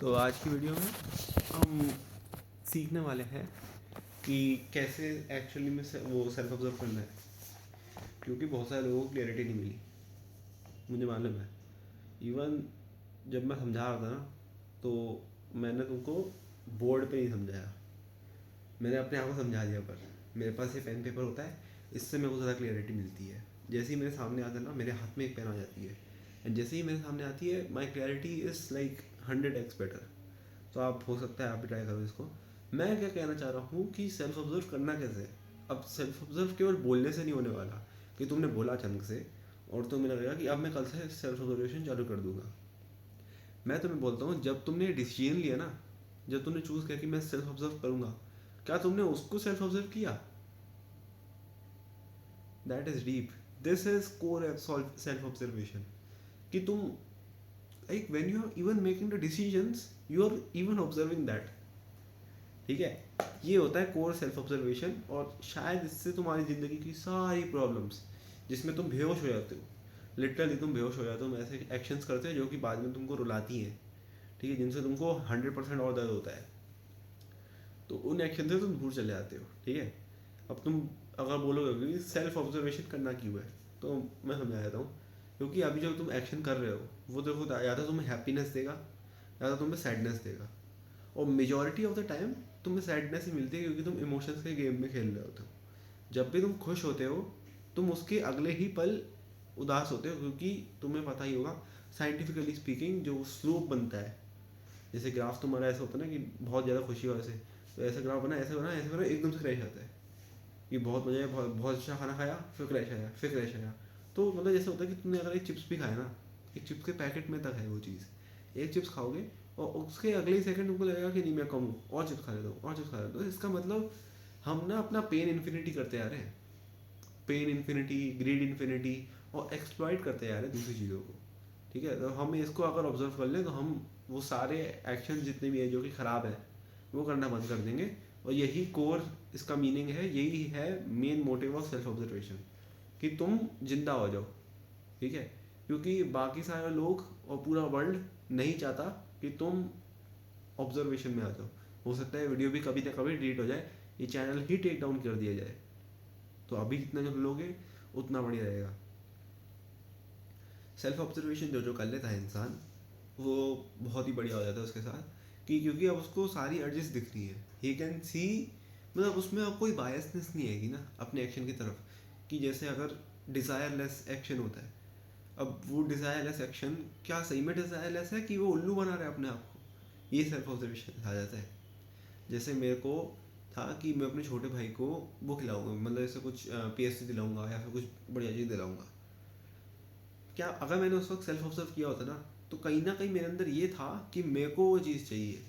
तो आज की वीडियो में हम सीखने वाले हैं कि कैसे एक्चुअली में वो सेल्फ ऑब्जर्व करना है, क्योंकि बहुत सारे लोगों को क्लियरिटी नहीं मिली। मुझे मालूम है, इवन जब मैं समझा रहा था ना, तो मैंने तुमको बोर्ड पे नहीं समझाया, मैंने अपने आप को समझा दिया। पर मेरे पास ये पेन पेपर होता है, इससे मेरे को ज़्यादा क्लियरिटी मिलती है। जैसे ही मेरे सामने आता है ना, मेरे हाथ में एक पेन आ जाती है, एंड जैसे ही मेरे सामने आती है, my clarity is like 100x better. तो आप हो सकता है आप भी ट्राई करो इसको। मैं क्या कहना चाह रहा हूँ कि सेल्फ ऑब्जर्व करना कैसे है। अब सेल्फ ऑब्जर्व केवल बोलने से नहीं होने वाला कि तुमने बोला अचानक से और तुम्हें लगेगा कि अब मैं कल से सेल्फ ऑब्जर्वेशन चालू कर दूंगा। मैं तुम्हें बोलता हूँ, जब तुमने डिसीजन लिया ना, जब तुमने चूज़ किया कि मैं सेल्फ ऑब्जर्व करूँगा, क्या तुमने उसको सेल्फ ऑब्जर्व किया? That is deep. This is core self observation. कि तुम like when you are even making the decisions, you are even observing that. ठीक है, ये होता है कोर सेल्फ ऑब्जर्वेशन। और शायद इससे तुम्हारी ज़िंदगी की सारी प्रॉब्लम्स जिसमें तुम बेहोश हो जाते हो, लिटरली तुम बेहोश हो जाते हो, ऐसे एक्शंस करते हो जो कि बाद में तुमको रुलाती हैं, ठीक है, जिनसे तुमको 100% और दर्द होता है, तो उन एक्शन से तुम दूर चले जाते हो। ठीक है, अब तुम अगर बोलोगे कि सेल्फ ऑब्जर्वेशन करना क्यों है, तो मैं समझा देता हूँ। क्योंकि अभी जब तुम एक्शन कर रहे हो, वो देखो या तो तुम्हें हैप्पीनेस देगा या तो तुम्हें सैडनेस देगा। और मेजॉरिटी ऑफ द टाइम तुम्हें सैडनेस ही मिलती है, क्योंकि तुम इमोशंस के गेम में खेल रहे होते हो। जब भी तुम खुश होते हो, तुम उसके अगले ही पल उदास होते हो, क्योंकि तुम्हें पता ही होगा साइंटिफिकली स्पीकिंग जो स्लोप बनता है, जैसे ग्राफ तुम्हारा ऐसा होता है ना कि बहुत ज़्यादा खुशी हो ऐसे, तो ऐसा ग्राफ बना, ऐसे बना, ऐसे बना, एकदम से क्रैश आता है कि बहुत मजा आया, बहुत बहुत अच्छा खाना खाया, फिर क्रैश आया, फिर क्रैश आया। तो मतलब जैसे होता है कि तुमने अगर एक चिप्स भी खाया ना, एक चिप्स के पैकेट में तक है वो चीज़, एक चिप्स खाओगे और उसके अगले ही सेकंड तुमको लगेगा कि नहीं मैं कम हूँ, और चिप्स खा लेता हूँ, और चिप्स खा लेता हूँ। तो इसका मतलब हम ना अपना पेन इन्फिनिटी करते आ रहे हैं, पेन इन्फिनिटी, ग्रीड इन्फिनिटी, और एक्सप्लॉइट करते जा रहे हैं दूसरी चीज़ों को। ठीक है, तो हम इसको अगर ऑब्जर्व कर लें, तो हम वो सारे एक्शन जितने भी हैं जो कि ख़राब है, वो करना बंद कर देंगे। और यही कोर इसका मीनिंग है, यही है main motive of self observation, कि तुम जिंदा हो जाओ। ठीक है, क्योंकि बाकी सारे लोग और पूरा वर्ल्ड नहीं चाहता कि तुम ऑब्जर्वेशन में आ जाओ। हो सकता है वीडियो भी कभी ना कभी डिलीट हो जाए, ये चैनल ही टेक डाउन कर दिया जाए, तो अभी जितना जब लोगे उतना बढ़िया रहेगा। सेल्फ ऑब्जर्वेशन जो जो कर लेता है इंसान, वो बहुत ही बढ़िया हो जाता है उसके साथ, कि क्योंकि अब उसको सारी अर्जेस दिख रही है, ही कैन सी। मतलब उसमें अब कोई बायसनेस नहीं आएगी ना अपने एक्शन की तरफ। कि जैसे अगर डिज़ायरलेस एक्शन होता है, अब वो डिज़ायरलेस एक्शन क्या सही में डिज़ायरलेस है कि वो उल्लू बना रहा है अपने आप को, ये सेल्फ ऑब्जर्वेशन आ जाता है। जैसे मेरे को था कि मैं अपने छोटे भाई को वो खिलाऊंगा, मतलब जैसे कुछ PSC दिलाऊंगा या फिर कुछ बढ़िया चीज़ दिलाऊंगा। क्या अगर मैंने उस वक्त सेल्फ ऑब्जर्व किया होता ना, तो कहीं ना कहीं मेरे अंदर ये था कि मेरे को वो चीज़ चाहिए,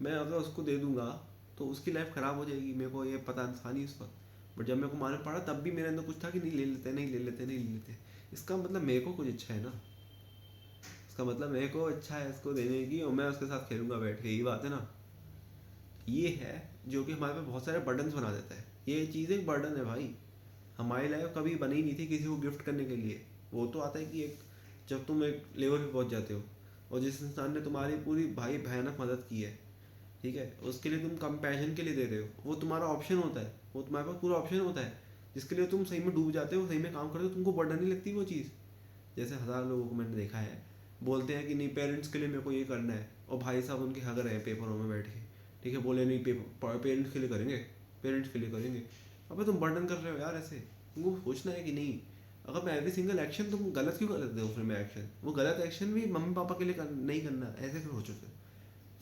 मैं अगर उसको दे दूंगा तो उसकी लाइफ ख़राब हो जाएगी, मेरे को ये पता था नहीं उस वक्त। बट जब मेरे को मालूम पड़ा, तब भी मेरे अंदर कुछ था कि नहीं ले लेते, नहीं ले लेते, नहीं ले लेते। इसका मतलब मेरे को कुछ अच्छा है ना, इसका मतलब मेरे को अच्छा है इसको देने की, और मैं उसके साथ खेलूंगा बैठ के, यही बात है ना। ये है जो कि हमारे पे बहुत सारे बर्डन्स बना देता है। ये चीज़ एक बर्डन है भाई, हमारी लाइफ कभी बनी नहीं थी किसी को गिफ्ट करने के लिए। वो तो आता है कि एक जब तुम एक लेवल पे पहुंच जाते हो, और जिस इंसान ने तुम्हारी पूरी भाई भयानक मदद की है, ठीक है, उसके लिए तुम कंपैशन के लिए दे रहे हो, वो तुम्हारा ऑप्शन होता है, वो तुम्हारे पास पूरा ऑप्शन होता है, जिसके लिए तुम सही में डूब जाते हो, सही में काम करते हो, तुमको बर्डन नहीं लगती वो चीज़। जैसे हज़ार लोगों को मैंने देखा है, बोलते हैं कि नहीं पेरेंट्स के लिए मेरे को ये करना है, और भाई साहब उनके हग रहे हैं पेपरों में बैठ के, ठीक है, बोले नहीं पेपर पेरेंट्स के लिए करेंगे, पेरेंट्स के लिए करेंगे। अबे तुम बर्डन कर रहे हो यार ऐसे। तुमको सोचना है कि नहीं, अगर मैं एवरी सिंगल एक्शन तुम गलत क्यों कर देते हो, फिर मैं एक्शन वो गलत एक्शन भी मम्मी पापा के लिए नहीं करना, ऐसे क्यों सोचो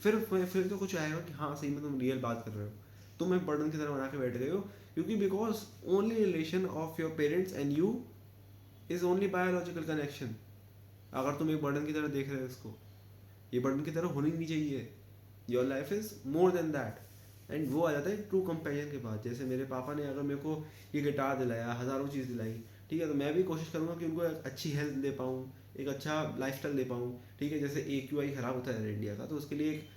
फिर तो कुछ आएगा कि हाँ सही में तुम रियल बात कर रहे हो, तुम एक बर्डन की तरह बना के बैठ गए हो। क्योंकि because only relation of your parents and you is only biological connection. अगर तुम एक बर्डन की तरह देख रहे हो इसको, ये बर्डन की तरह होनी नहीं चाहिए। Your life is more than that. And वो आ जाता है ट्रू कंपेरिजन के बाद। जैसे मेरे पापा ने अगर मेरे को ये गिटार दिलाया, हज़ारों चीज़ दिलाई, ठीक है, तो मैं भी कोशिश करूँगा कि उनको एक अच्छी हेल्थ दे पाऊँ, एक अच्छा लाइफस्टाइल दे पाऊँ। ठीक है, जैसे AQI ख़राब होता है इंडिया का, तो उसके लिए एक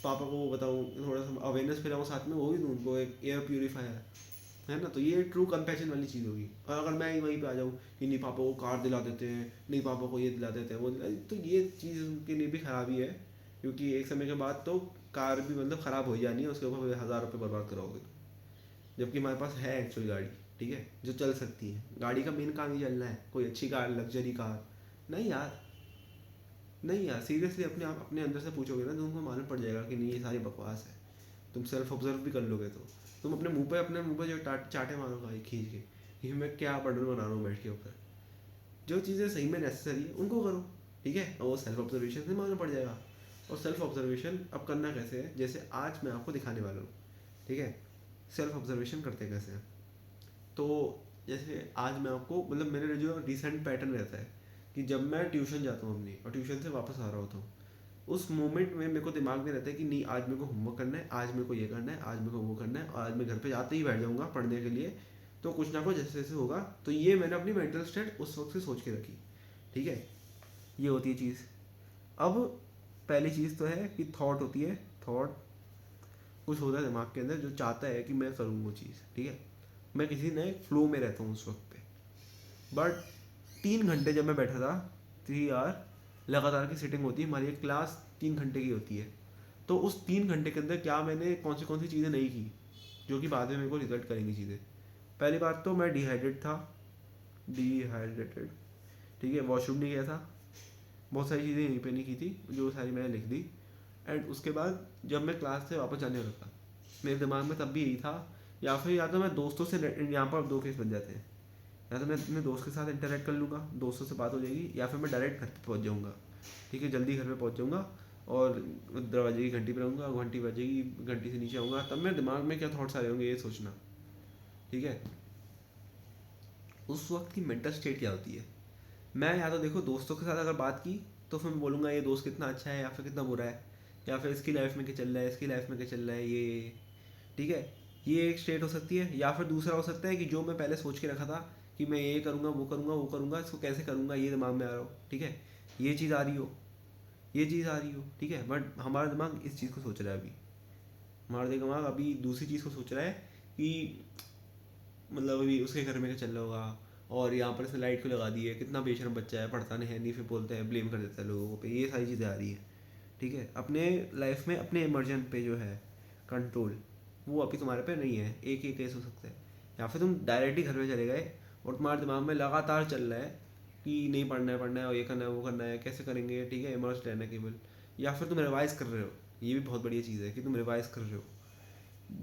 पापा को वो बताऊँ, थोड़ा सा अवेयरनेस फैलाऊँ, साथ में वो भी दूँ उनको एक एयर प्योरीफायर, है ना। तो ये ट्रू कंपैशन वाली चीज़ होगी। और अगर मैं ही वहीं पे आ जाऊँ कि नहीं पापा को कार दिला देते हैं, नहीं पापा को ये दिला देते हैं, वो दिला, तो ये चीज़ उनके लिए भी खराबी है। क्योंकि एक समय के बाद तो कार भी मतलब ख़राब हो ही जानी है, उसके ऊपर 1000 रुपये बर्बाद कराओगे तुम। जबकि हमारे पास है एक्चुअल गाड़ी, ठीक है, जो चल सकती है। गाड़ी का मेन काम ही चलना है, कोई अच्छी कार, लग्जरी कार नहीं यार। नहीं यार, सीरियसली अपने आप अपने अंदर से पूछोगे ना तो तुमको मालूम पड़ जाएगा कि नहीं ये सारी बकवास है। तुम सेल्फ ऑब्जर्व भी कर लोगे तो तुम अपने मुंह पे जो चाटे मारोगा ये खींच के कि मैं क्या बर्डन बना रहा हूँ बैठ के ऊपर। जो चीज़ें सही में नेसेसरी है उनको करो, ठीक है, और वो सेल्फ ऑब्जर्वेशन से मालूम पड़ जाएगा। और सेल्फ ऑब्जर्वेशन अब करना कैसे है, जैसे आज मैं आपको दिखाने वाला हूँ, ठीक है। सेल्फ ऑब्जर्वेशन करते कैसे हैं, तो जैसे आज मैं आपको मतलब मेरे जो रिसेंट पैटर्न रहता है कि जब मैं ट्यूशन जाता हूँ अपनी और ट्यूशन से वापस आ रहा होता हूँ, उस मोमेंट में मेरे को दिमाग में रहता है कि नहीं आज मेरे को होमवर्क करना है, आज मेरे को ये करना है, आज मेरे को वो करना है, और आज मैं घर पे जाते ही बैठ जाऊँगा पढ़ने के लिए। तो कुछ ना कुछ जैसे जैसे होगा, तो ये मैंने अपनी मेंटल स्टेट उस वक्त से सोच के रखी, ठीक है। ये होती है चीज़। अब पहली चीज़ तो है कि थॉट होती है। थॉट कुछ होता है दिमाग के अंदर जो चाहता है कि मैं करूँ वो चीज़, ठीक है। मैं किसी नए फ्लो में रहता हूँ उस वक्त पे। बट 3 घंटे जब मैं बैठा था, 3 आवर लगातार की सिटिंग होती है हमारी, एक क्लास 3 घंटे की होती है। तो उस 3 घंटे के अंदर क्या मैंने कौन सी चीज़ें नहीं की जो कि बाद में मेरे को रिजल्ट करेंगी चीज़ें। पहली बात तो मैं डिहाइड्रेट था, डिहाइड्रेटेड, ठीक है, वॉशरूम नहीं गया था, बहुत सारी चीज़ें यहीं पे नहीं की थी जो सारी मैंने लिख दी। एंड उसके बाद जब मैं क्लास से वापस जाने वाला था, मेरे दिमाग में तब भी यही था, या तो मैं दोस्तों से, यहाँ पर अब 2 केस बन जाते हैं, या तो मैं अपने दोस्त के साथ इंटरेक्ट कर लूँगा, दोस्तों से बात हो जाएगी, या फिर मैं डायरेक्ट घर पे पहुँच जाऊँगा, ठीक है, जल्दी घर पे पहुँच जाऊँगा और दरवाजे की घंटी पर रहूँगा, घंटी बजेगी, घंटी से नीचे आऊँगा, तब मेरे दिमाग में क्या थॉट्स आ रहे होंगे ये सोचना, ठीक है। उस वक्त की मेंटल स्टेट क्या होती है, मैं या तो देखो दोस्तों के साथ अगर बात की तो फिर मैं बोलूँगा ये दोस्त कितना अच्छा है या फिर कितना बुरा है, या फिर इसकी लाइफ में क्या चल रहा है, इसकी लाइफ में क्या चल रहा है, ये, ठीक है। ये एक स्टेट हो सकती है। या फिर दूसरा हो सकता है कि जो मैं पहले सोच के रखा था कि मैं ये करूँगा वो करूँगा वो करूँगा, इसको कैसे करूँगा ये दिमाग में आ रहा हो, ठीक है, ये चीज़ आ रही हो, ये चीज़ आ रही हो, ठीक है। बट हमारा दिमाग इस चीज़ को सोच रहा है अभी, हमारा दिमाग अभी दूसरी चीज़ को सोच रहा है कि मतलब अभी उसके घर में क्या चल रहा होगा, और यहाँ पर इसने लाइट को लगा दी है, कितना बेशरम बच्चा है, पढ़ता नहीं है, नहीं, फिर बोलते हैं, ब्लेम कर देता है लोगों पे, ये सारी चीज़ें आ रही है, ठीक है। अपने लाइफ में अपने इमर्जन पे जो है कंट्रोल, वो अभी तुम्हारे पे नहीं है। एक ही केस हो सकता है, या फिर तुम डायरेक्टली घर में चले गए और तुम्हारे दिमाग में लगातार चल रहा है कि नहीं पढ़ना है और ये करना है वो करना है, कैसे करेंगे, ठीक है, इमर्ज रहना है केवल। या फिर तुम रिवाइज कर रहे हो, ये भी बहुत बढ़िया चीज़ है कि तुम रिवाइज कर रहे हो।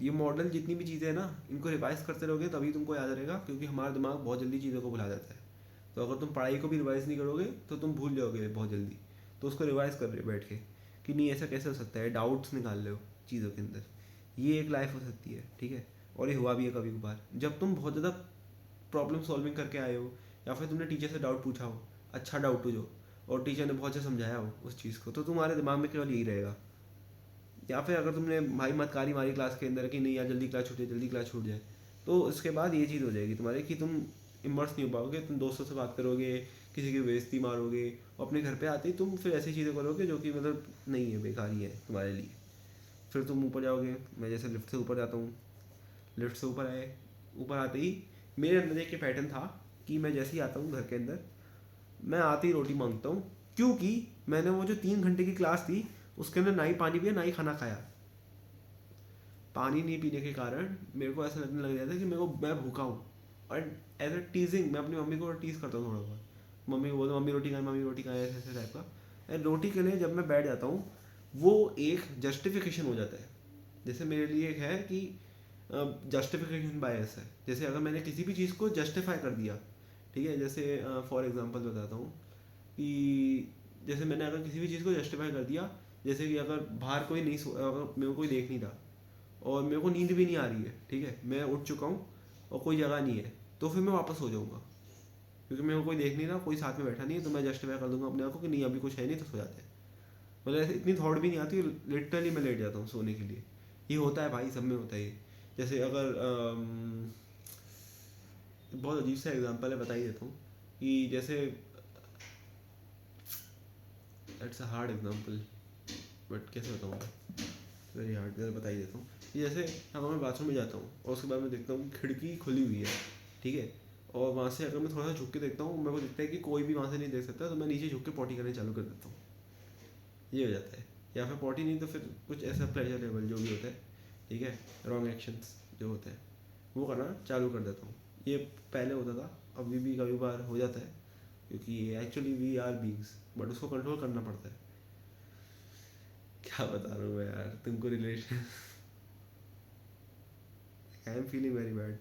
ये मॉडल जितनी भी चीज़ें हैं ना, इनको रिवाइज करते रहोगे तभी तुमको याद रहेगा, क्योंकि हमारा दिमाग बहुत जल्दी चीज़ों को भुला जाता है। तो अगर तुम पढ़ाई को भी रिवाइज नहीं करोगे तो तुम भूल जाओगे बहुत जल्दी। तो उसको रिवाइज कर रहे हो बैठ के कि नहीं ऐसा कैसे हो सकता है, डाउट्स निकाल रहे हो चीज़ों के अंदर। ये एक लाइफ हो सकती है, ठीक है। और ये हुआ भी है कभी कभार जब तुम बहुत ज़्यादा प्रॉब्लम सॉल्विंग करके आए हो, या फिर तुमने टीचर से डाउट पूछा हो, अच्छा डाउट हो जो, और टीचर ने बहुत अच्छा समझाया हो उस चीज़ को, तो तुम्हारे दिमाग में केवल यही रहेगा। या फिर अगर तुमने भाई मतकारी मारी क्लास के अंदर कि नहीं यार जल्दी क्लास छूट जाए, जल्दी क्लास छूट जाए, तो उसके बाद ये चीज़ हो जाएगी तुम्हारे कि तुम इमर्स नहीं हो पाओगे, तुम दोस्तों से बात करोगे, किसी की बेइज्जती मारोगे, और अपने घर पे आते ही तुम फिर ऐसी चीज़ें करोगे जो कि मतलब नहीं है, बेकार ही है तुम्हारे लिए। फिर तुम ऊपर जाओगे, मैं जैसे लिफ्ट से ऊपर जाता हूँ, लिफ्ट से ऊपर आए, ऊपर आते ही मेरे अंदर एक पैटर्न था कि मैं जैसे ही आता हूँ घर के अंदर, मैं आते ही रोटी मांगता हूँ, क्योंकि मैंने वो जो 3 घंटे की क्लास थी उसके अंदर ना ही पानी पिया ना ही खाना खाया। पानी नहीं पीने के कारण मेरे को ऐसा लगने लग जाता है कि मैं भूखा हूँ। और एज अ टीजिंग मैं अपनी मम्मी को टीज़ करता हूँ थोड़ा बहुत, मम्मी को बोलता हूँ मम्मी रोटी खाएं, मम्मी रोटी खाएं, ऐसे ऐसे टाइप का। एंड रोटी के लिए जब मैं बैठ जाता हूँ वो एक जस्टिफिकेशन हो जाता है। जैसे मेरे लिए एक है कि जस्टिफिकेशन बायस है, जैसे अगर मैंने किसी भी चीज़ को जस्टिफाई कर दिया, ठीक है, जैसे फॉर एग्जांपल बताता हूँ कि जैसे मैंने अगर किसी भी चीज़ को जस्टिफाई कर दिया, जैसे कि अगर बाहर कोई नहीं अगर मेरे को कोई देख नहीं रहा और मेरे को नींद भी नहीं आ रही है, ठीक है, मैं उठ चुका हूँ और कोई जगह नहीं है, तो फिर मैं वापस सो जाऊँगा, क्योंकि मेरे को कोई देख नहीं रहा, कोई साथ में बैठा नहीं है, तो मैं जस्टिफाई कर दूंगा अपने आप को कि नहीं अभी कुछ है नहीं, तो सो जाते हैं। मतलब ऐसे इतनी थॉट भी नहीं आती, लिटरली मैं लेट जाता हूँ सोने के लिए। ये होता है भाई, सब में होता है ये। जैसे अगर बहुत अजीब सा एग्जांपल है, बता ही देता हूँ कि जैसे it's a hard example, but कैसे बताऊँ, वेरी हार्ड, मैं बता ही देता हूँ कि जैसे अगर मैं बाथरूम में जाता हूँ और उसके बाद मैं देखता हूँ कि खिड़की खुली हुई है, ठीक है, और वहाँ से अगर मैं थोड़ा सा झुक के देखता हूँ, मेरे को दिखता है कि कोई भी वहाँ से नहीं देख सकता, तो मैं नीचे झुक के पॉटी करने चालू कर देता हूँ। ये हो जाता है, या फिर पॉटी नहीं तो फिर कुछ ऐसा प्लेजरेबल जो भी होता है, ठीक है, रॉन्ग एक्शंस जो होते हैं वो करना चालू कर देता हूँ। ये पहले होता था, अभी भी कभी बार हो जाता है, क्योंकि actually we are beings, but उसको कंट्रोल करना पड़ता है। क्या बता रहा हूँ मैं यार तुमको relation. I am feeling very bad.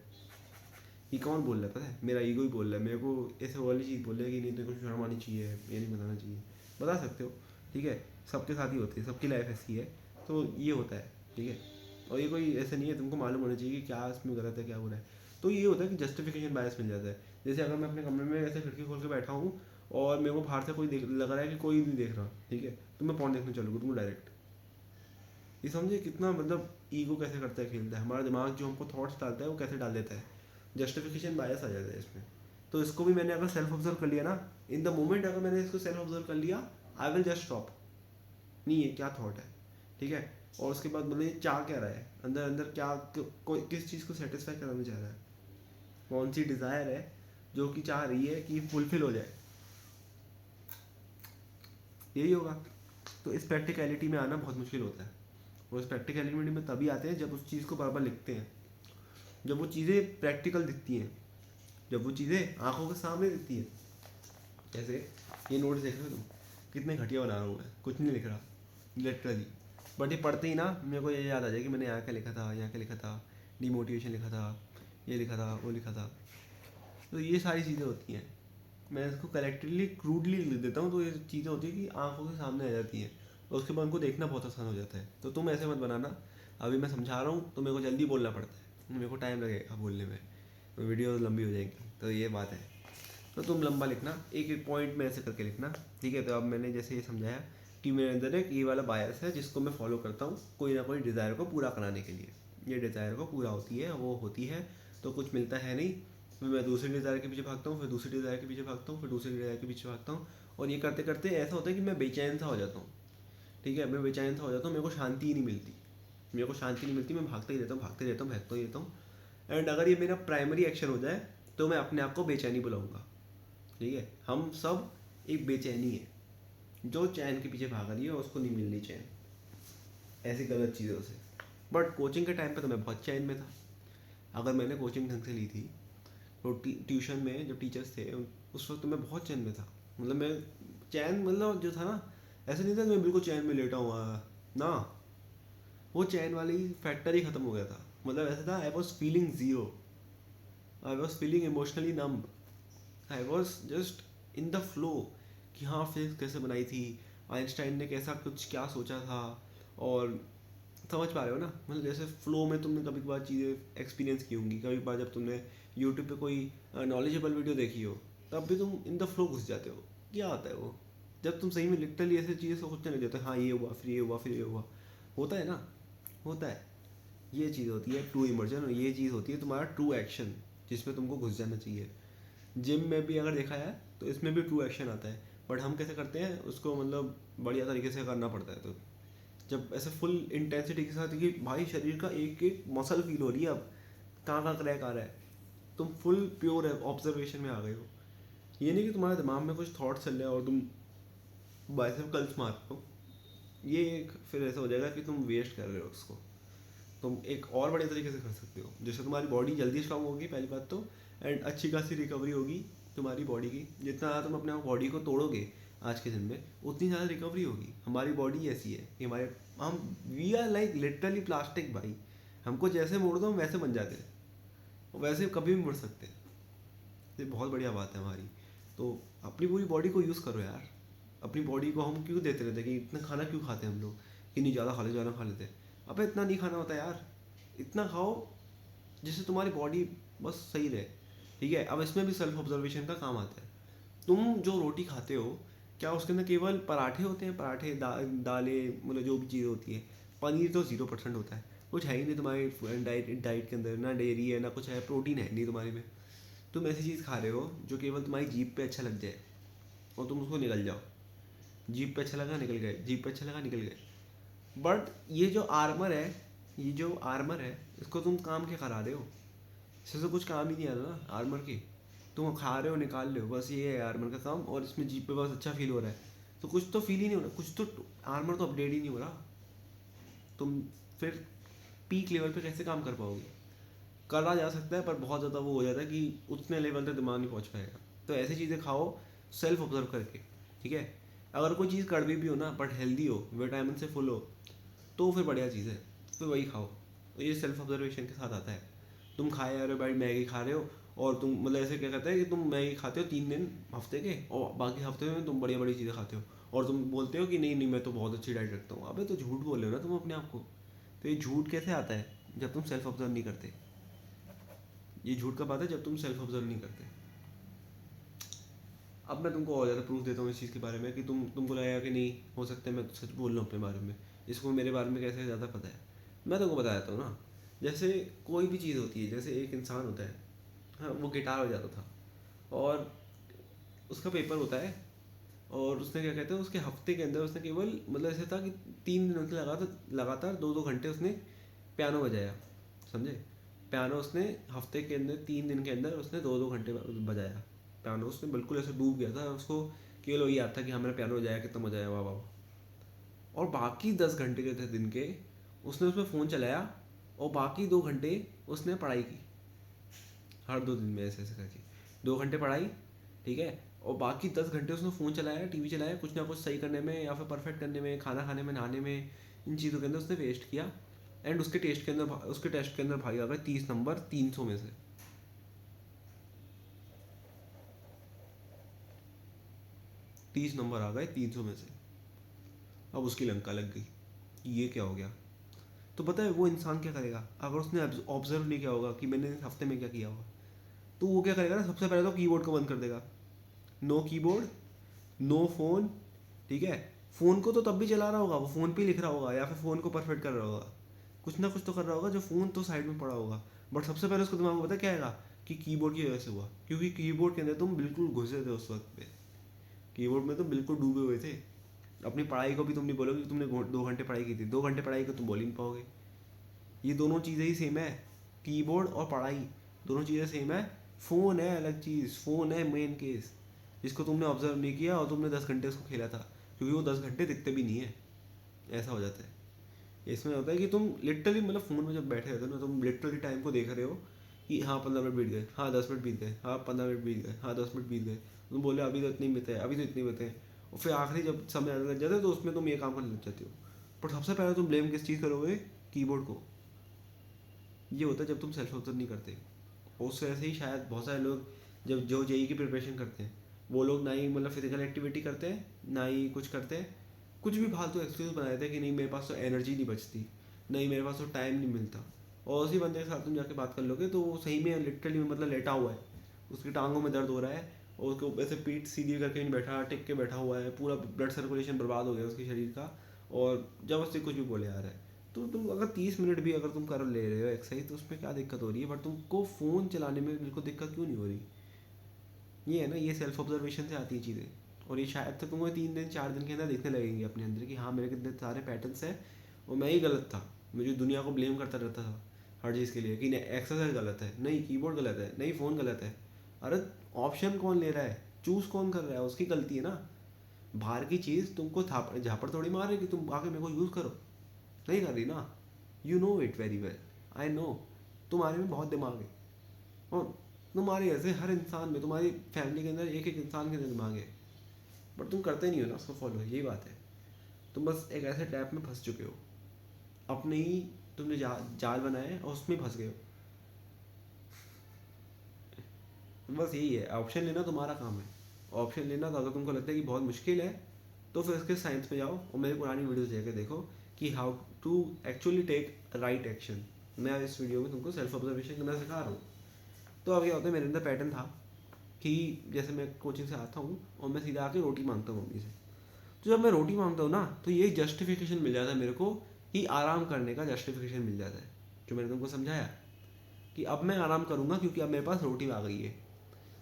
ये कौन बोल रहा है पता है? मेरा ईगो ही बोल रहा है मेरे को, ऐसे वाली चीज़ बोल रहा है कि नहीं तेरे को शर्म आनी चाहिए, ये नहीं बताना चाहिए। बता सकते हो, ठीक है, सबके साथ ही होती है, सबकी लाइफ ऐसी है, तो ये होता है, ठीक है। और ये कोई ऐसा नहीं है, तुमको मालूम होना चाहिए कि क्या इसमें गलत है क्या बुरा है। तो ये होता है कि जस्टिफिकेशन बायस मिल जाता है। जैसे अगर मैं अपने कमरे में ऐसे खिड़की खोल के बैठा हूँ और मेरे को बाहर से कोई देख लग रहा है कि कोई नहीं देख रहा, ठीक है, तो मैं पॉन देखने चलूँगा तुमको डायरेक्ट। ये समझे कितना मतलब ईगो कैसे करता है, खेलता है हमारा दिमाग, जो हमको थॉट्स डालता है वो कैसे डाल देता है, जस्टिफिकेशन बायस आ जाता है इसमें। तो इसको भी मैंने अगर सेल्फ ऑब्जर्व कर लिया ना, इन द मोमेंट अगर मैंने इसको सेल्फ ऑब्जर्व कर लिया, आई विल जस्ट स्टॉप, नहीं ये क्या थॉट है, ठीक है। और उसके बाद मतलब ये चाह क्या रहा है अंदर अंदर, क्या कोई किस चीज़ को सेटिस्फाई कराना चाह रहा है, कौन सी डिज़ायर है जो कि चाह रही है कि फुलफिल हो जाए, यही होगा। तो इस प्रैक्टिकलिटी में आना बहुत मुश्किल होता है। और इस प्रैक्टिकलिटी में तभी आते हैं जब उस चीज़ को बराबर लिखते हैं, जब वो चीज़ें प्रैक्टिकल दिखती हैं, जब वो चीज़ें आंखों के सामने दिखती हैं। जैसे ये नोट्स देख रहे हो तुम, कितने घटिया बना रहा हूँ मैं, कुछ नहीं लिख रहा लिटरली, बट ये पढ़ते ही ना मेरे को ये याद आ जाए कि मैंने यहाँ क्या लिखा था, यहाँ क्या लिखा था, डिमोटिवेशन लिखा था, ये लिखा था, वो लिखा था। तो ये सारी चीज़ें होती हैं, मैं इसको कलेक्टिवली क्रूडली लिख देता हूँ, तो ये चीज़ें होती है कि आंखों के सामने आ जाती हैं और उसके बाद उनको देखना बहुत आसान हो जाता है। तो तुम ऐसे मत बनाना, अभी मैं समझा रहा हूँ तो मेरे को जल्दी बोलना पड़ता है, मेरे को टाइम लगेगा बोलने में, तो वीडियो लंबी हो जाएगी, तो ये बात है। तो तुम लंबा लिखना, एक एक पॉइंट में ऐसे करके लिखना, ठीक है। तो अब मैंने जैसे ये समझाया कि मेरे अंदर एक ये वाला बायस है जिसको मैं फॉलो करता हूँ कोई ना कोई डिज़ायर को पूरा कराने के लिए। ये डिज़ायर को पूरा होती है, वो होती है तो कुछ मिलता है नहीं, फिर मैं दूसरे डिज़ायर के पीछे भागता हूँ, फिर दूसरे डिज़ायर के पीछे भागता हूँ, फिर दूसरे डिज़ायर के पीछे भागता हूँ। और ये करते करते ऐसा होता है कि मैं बेचैन सा हो जाता हूँ, ठीक है, मैं बेचैन सा हो जाता हूँ, मेरे को शांति ही नहीं मिलती, मेरे को शांति नहीं मिलती, मैं भागता ही रहता हूँ, भागते रहता हूँ, भागता ही रहता हूँ। एंड अगर ये मेरा प्राइमरी एक्शन हो जाए तो मैं अपने आप को बेचैनी बुलाऊंगा, ठीक है। हम सब एक बेचैनी है, जो चैन के पीछे भाग रही है उसको नहीं मिल रही चैन, ऐसी गलत चीज़ों से। बट कोचिंग के टाइम पे तो मैं बहुत चैन में था। अगर मैंने कोचिंग ढंग से ली थी तो ट्यूशन में जो टीचर्स थे उस वक्त तो मैं बहुत चैन में था, मतलब मैं चैन मतलब जो था ना, ऐसा नहीं था कि मैं बिल्कुल चैन में लेटा हुआ ना, वो चैन वाली फैक्टर ही ख़त्म हो गया था। मतलब ऐसा था, I was feeling zero, I was feeling emotionally numb, I was just in the flow कि हाँ फिजिक्स कैसे बनाई थी, आइंस्टाइन ने कैसा कुछ क्या सोचा था, और समझ पा रहे हो ना, मतलब जैसे फ्लो में तुमने कभी कभार चीज़ें एक्सपीरियंस की होंगी, कभी कभार जब तुमने यूट्यूब पे कोई नॉलेजेबल वीडियो देखी हो तब भी तुम इन द फ्लो घुस जाते हो। क्या आता है वो, जब तुम सही में लिटरली ऐसे चीज़ें सोचने लग जाते हो, हाँ ये हुआ फिर ये हुआ फिर ये हुआ, होता है ना, होता है। ये चीज़ होती है ट्रू इमर्जन, और ये चीज़ होती है तुम्हारा ट्रू एक्शन, जिसमें तुमको घुस जाना चाहिए। जिम में भी अगर देखा है तो इसमें भी ट्रू एक्शन आता है, बट हम कैसे करते हैं उसको, मतलब बढ़िया तरीके से करना पड़ता है। तो जब ऐसे फुल इंटेंसिटी के साथ कि भाई शरीर का एक एक मसल फील हो रही है, अब कहाँ कहाँ क्रैक आ रहा है, तुम फुल प्योर ऑब्जर्वेशन में आ गए हो। ये नहीं कि तुम्हारे दिमाग में कुछ थॉट चल रहा है और तुम बाइसेप कर्ल्स मार रहे हो, ये एक फिर ऐसा हो जाएगा कि तुम वेस्ट कर रहे हो उसको। तुम एक और बड़े तरीके से कर सकते हो, जैसे तुम्हारी बॉडी जल्दी स्ट्रांग होगी पहली बात तो, एंड अच्छी खासी रिकवरी होगी तुम्हारी बॉडी की। जितना ज़्यादा तुम अपने बॉडी को तोड़ोगे आज के दिन में, उतनी ज़्यादा रिकवरी होगी। हमारी बॉडी ऐसी है कि हमारे हम we are like literally plastic भाई, हमको जैसे मोड़ दो हम वैसे बन जाते हैं, वैसे कभी भी मुड़ सकते हैं। ये बहुत बढ़िया बात है हमारी। तो अपनी पूरी बॉडी को यूज़ करो यार, अपनी बॉडी को हम क्यों देते रहते हैं कि इतना खाना क्यों खाते हैं हम लोग कि नहीं ज़्यादा खा ले ज़्यादा खा लेते हैं। अबे इतना नहीं खाना होता यार, इतना खाओ जिससे तुम्हारी बॉडी बस सही रहे, ठीक है। अब इसमें भी सेल्फ ऑब्जर्वेशन का काम आता है। तुम जो रोटी खाते हो क्या उसके अंदर केवल पराठे होते हैं, पराठे दालें, मतलब जो भी चीज़ होती है, पनीर तो 0% होता है, कुछ है ही नहीं तुम्हारी डाइट के अंदर, ना डेयरी है ना कुछ है, प्रोटीन है नहीं तुम्हारी में। तुम ऐसी चीज़ खा रहे हो जो केवल तुम्हारी जीभ पे अच्छा लग जाए और तुम उसको निकल जाओ, जीभ पे अच्छा लगा निकल गए, जीभ पे अच्छा लगा निकल गए। बट ये जो आर्मर है, ये जो आर्मर है, इसको तुम काम के करा रहे हो, इससे तो कुछ काम ही नहीं आ रहा ना आर्मर की। तुम खा रहे हो निकाल रहे हो, बस ये है आर्मर का काम, और इसमें जीप पे बस अच्छा फील हो रहा है, तो कुछ तो फील ही नहीं हो रहा, कुछ तो आर्मर तो अपडेट ही नहीं हो रहा। तुम फिर पीक लेवल पे कैसे काम कर पाओगे? करा जा सकता है पर बहुत ज़्यादा वो हो जाता है कि उतने लेवल तक दिमाग नहीं पहुंच पाएगा। तो ऐसी चीज़ें खाओ सेल्फ ऑब्जर्व करके, ठीक है। अगर कोई चीज़ कड़वी भी हो ना बट हेल्दी हो, विटामिन से फुल हो, तो फिर बढ़िया चीज़ है, तो वही खाओ। तो ये सेल्फ ऑब्जर्वेशन के साथ आता है। तुम खाए आ रहे हो भाई, मैगी खा रहे हो, और तुम मतलब ऐसे क्या कहते हैं कि तुम मैगी खाते हो 3 दिन हफ्ते के, और बाकी हफ्ते में तुम बड़ी बड़ी चीज़ें खाते हो, और तुम बोलते हो कि नहीं नहीं मैं तो बहुत अच्छी डाइट रखता हूँ। अबे तो झूठ बोल रहे हो ना तुम अपने आप को। तो ये झूठ कैसे आता है? जब तुम सेल्फ ऑब्जर्व नहीं करते। ये झूठ कब आता है? जब तुम सेल्फ ऑब्जर्व नहीं करते। अब मैं तुमको और ज़्यादा प्रूफ देता हूँ इस चीज़ के बारे में कि तुमको लगेगा कि नहीं हो सकता है मैं तो सच बोल रहा हूँ अपने बारे में, इसको मेरे बारे में कैसे ज़्यादा पता है। मैं तुमको बता देता हूँ ना। जैसे कोई भी चीज़ होती है, जैसे एक इंसान होता है, हाँ, वो गिटार बजाता था, और उसका पेपर होता है, और उसने क्या कहते हैं उसके हफ्ते के अंदर उसने केवल मतलब ऐसे था कि 3 दिन के लगातार लगातार 2-2 घंटे उसने पियानो बजाया, समझे। पियानो उसने हफ्ते के अंदर 3 दिन के अंदर उसने 2-2 घंटे बजाया पियानो। उसने बिल्कुल ऐसे डूब गया था, उसको केवल वही याद था कि हाँ मैंने पियानो बजाया, कितना मजा आया, वाह वाह। और बाकी 10 घंटे जो थे दिन के, उसने उसमें फ़ोन चलाया, और बाकी 2 घंटे उसने पढ़ाई की। हर 2 दिन में ऐसे ऐसे करके 2 घंटे पढ़ाई, ठीक है। और बाकी 10 घंटे उसने फ़ोन चलाया, टीवी चलाया, कुछ ना कुछ सही करने में या फिर परफेक्ट करने में, खाना खाने में, नहाने में, इन चीज़ों के अंदर उसने वेस्ट किया। एंड उसके टेस्ट के अंदर भाई आ गए 30 नंबर 300 में से। 30 नंबर आ गए 300 में से। अब उसकी लंका लग गई, ये क्या हो गया। तो पता है वो इंसान क्या करेगा? अगर उसने ऑब्जर्व नहीं किया होगा कि मैंने इस हफ्ते में क्या किया होगा, तो वो क्या करेगा ना, सबसे पहले तो कीबोर्ड को बंद कर देगा। नो कीबोर्ड, नो फोन, ठीक है। फ़ोन को तो तब भी चला रहा होगा, वो फ़ोन पे ही लिख रहा होगा या फिर फ़ोन को परफेक्ट कर रहा होगा, कुछ ना कुछ तो कर रहा होगा, जो फ़ोन तो साइड में पड़ा होगा। बट सबसे पहले उसको दिमाग में पता क्या आएगा कि कीबोर्ड की वजह से हुआ, क्योंकि कीबोर्ड के अंदर तुम बिल्कुल घुसे थे उस वक्त पे। कीबोर्ड में तुम बिल्कुल डूबे हुए थे। अपनी पढ़ाई को भी तुम नहीं बोलोगे कि तुमने 2 घंटे पढ़ाई की थी। 2 घंटे पढ़ाई को तुम बोल ही नहीं पाओगे। ये दोनों चीज़ें ही सेम है, कीबोर्ड और पढ़ाई दोनों चीज़ें सेम है। फ़ोन है अलग चीज़, फ़ोन है मेन केस, जिसको तुमने ऑब्जर्व नहीं किया और तुमने 10 घंटे उसको खेला था, क्योंकि वो 10 घंटे दिखते भी नहीं है। ऐसा हो जाता है। इसमें होता है कि तुम लिटरली मतलब फ़ोन में जब बैठे रहते हो ना, तुम लिटरली टाइम को देख रहे हो कि हाँ 15 मिनट बीत गए, हाँ 10 मिनट बीत गए, हाँ 15 मिनट बीत गए, हाँ 10 मिनट बीत गए। तुम बोले अभी तो इतने ही बीते, अभी तो इतने बीते हैं, और फिर आखिरी जब समय आने लग जाता है तो उसमें तुम ये काम करने लग जाते हो। पर सबसे पहले तुम ब्लेम किस चीज़ करोगे? कीबोर्ड को। ये होता है जब तुम सेल्फ ऑब्जर्व नहीं करते। उससे ऐसे ही शायद बहुत सारे लोग जब जो जेई की प्रिपरेशन करते हैं, वो लोग ना ही मतलब फिजिकल एक्टिविटी करते हैं, ना ही कुछ करते हैं, कुछ भी फालतू एक्सक्यूज बना देते हैं कि नहीं मेरे पास तो एनर्जी नहीं बचती, नहीं मेरे पास तो टाइम नहीं मिलता। और उसी बंदे के साथ तुम जाके बात कर लोगे तो वो सही में लिटरली मतलब लेटा हुआ है, उसकी टांगों में दर्द हो रहा है, और उसके ऊपर से पीठ सीधी करके नहीं बैठा, टिक के बैठा हुआ है, पूरा ब्लड सर्कुलेशन बर्बाद हो गया उसके शरीर का, और जब उससे कुछ भी बोले आ रहा है। तो तुम अगर 30 मिनट भी अगर तुम कर ले रहे हो एक्सरसाइज, तो उसमें क्या दिक्कत हो रही है? बट तुमको फ़ोन चलाने में बिल्कुल दिक्कत क्यों नहीं हो रही? ये है ना, ये सेल्फ ऑब्जर्वेशन से आती है चीज़ें। और ये शायद तक तुमको 3 दिन 4 दिन के अंदर दिखने लगेंगे अपने अंदर कि हाँ मेरे कितने सारे पैटर्न्स हैं, और मैं ही गलत था। मुझे दुनिया को ब्लेम करता रहता था हर चीज़ के लिए कि नहीं एक्सरसाइज गलत है, नहीं कीबोर्ड गलत है, नहीं फ़ोन गलत है। अरे ऑप्शन कौन ले रहा है, चूज़ कौन कर रहा है, उसकी गलती है ना। बाहर की चीज़ तुमको झापड़ थोड़ी मार रही कि तुम आके मेरे को यूज़ करो, नहीं कर रही ना। You know it very well, I know. तुम्हारे में बहुत दिमाग है, और तुम्हारे ऐसे हर इंसान में, तुम्हारी फैमिली के अंदर एक एक इंसान के अंदर दिमाग है, बट तुम करते नहीं हो ना उसको फॉलो। यही बात है, तुम बस एक ऐसे ट्रैप में फंस चुके हो, अपने ही तुमने जाल बनाया है और उसमें फंस गए हो। तो बस यही है, ऑप्शन लेना तुम्हारा काम है। ऑप्शन लेना, तो अगर तुमको लगता है कि बहुत मुश्किल है, तो फिर इसके साइंस में जाओ और मेरी पुरानी वीडियोस देख के देखो कि how to actually take right action. मैं इस वीडियो में तुमको सेल्फ ऑब्जर्वेशन करना सिखा रहा हूँ। तो अब क्या होता है, मेरे अंदर पैटर्न था कि जैसे मैं कोचिंग से आता हूँ और मैं सीधा आके रोटी मांगता हूँ मम्मी से। तो जब मैं रोटी मांगता हूँ ना, तो ये जस्टिफिकेशन मिल जाता है मेरे को, कि आराम करने का जस्टिफिकेशन मिल जाता है, जो मैंने तुमको समझाया कि अब मैं आराम करूँगा क्योंकि अब मेरे पास रोटी आ गई है।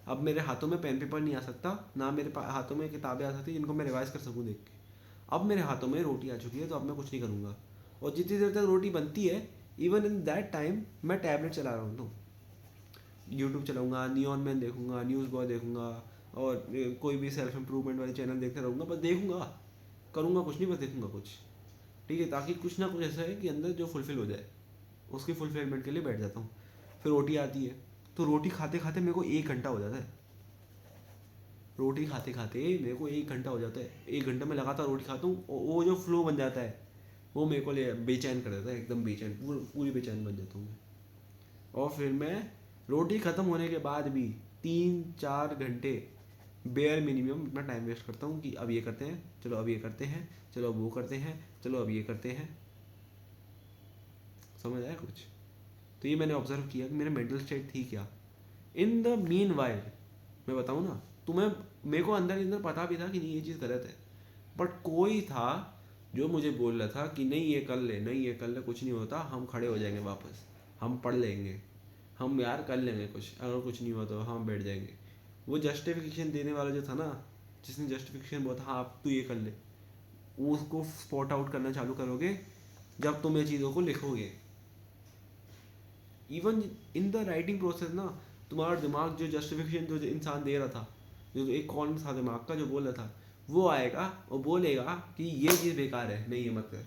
अब मेरे हाथों में पेन पेपर नहीं आ सकता, ना मेरे हाथों में किताबें आ सकती जिनको मैं रिवाइज कर सकूँ देख के। अब मेरे हाथों में रोटी आ चुकी है, तो अब मैं कुछ नहीं करूँगा। और जितनी देर तक रोटी बनती है, इवन इन दैट टाइम मैं टैबलेट चला रहा हूँ, तो यूट्यूब चलाऊँगा, नियॉन मैन देखूँगा, न्यूज़ बॉय देखूँगा, और कोई भी सेल्फ इम्प्रूवमेंट वाले चैनल देखते रहूँगा, बस देखूँगा, करूँगा कुछ नहीं, बस देखूँगा कुछ, ठीक है, ताकि कुछ ना कुछ ऐसा है कि अंदर जो फुलफिल हो जाए, उसकी फुलफिलमेंट के लिए बैठ जाता हूँ। फिर रोटी आती है, तो रोटी खाते खाते मेरे को 1 घंटा हो जाता है, रोटी खाते खाते मेरे को 1 घंटा हो जाता है, 1 घंटा में लगातार रोटी खाता हूँ, वो जो फ्लो बन जाता है वो मेरे को ले बेचैन कर देता है, एकदम बेचैन, पूरी बेचैन बन जाता हूँ मैं। और फिर मैं रोटी ख़त्म होने के बाद भी 3-4 घंटे बेयर मिनिमम इतना टाइम वेस्ट करता हूँ कि अब ये करते हैं, चलो अब ये करते हैं, चलो अब वो करते हैं, चलो अब ये करते हैं। समझ आया कुछ? तो ये मैंने ऑब्जर्व किया कि मेरा मेंटल स्टेट थी क्या। इन द मीन वाइल मैं बताऊँ ना तुम्हें, मेरे को अंदर अंदर पता भी था कि नहीं ये चीज़ गलत है, बट कोई था जो मुझे बोल रहा था कि नहीं ये कर ले, नहीं ये कर ले, कुछ नहीं होता, हम खड़े हो जाएंगे वापस, हम पढ़ लेंगे, हम यार कर लेंगे कुछ, अगर कुछ नहीं हुआ तो हम बैठ जाएंगे। वो जस्टिफिकेशन देने वाला जो था ना, जिसने जस्टिफिकेशन बोला था हाँ आप तू ये कर ले, वो उसको स्पॉट आउट करना चालू करोगे जब तुम ये चीज़ों को लिखोगे। Even in the writing process ना, तुम्हारा दिमाग जो जस्टिफिकेशन जो इंसान दे रहा था, जो एक कौन था दिमाग का जो बोल रहा था, वो आएगा और बोलेगा कि ये चीज़ बेकार है, नहीं ये मत कर,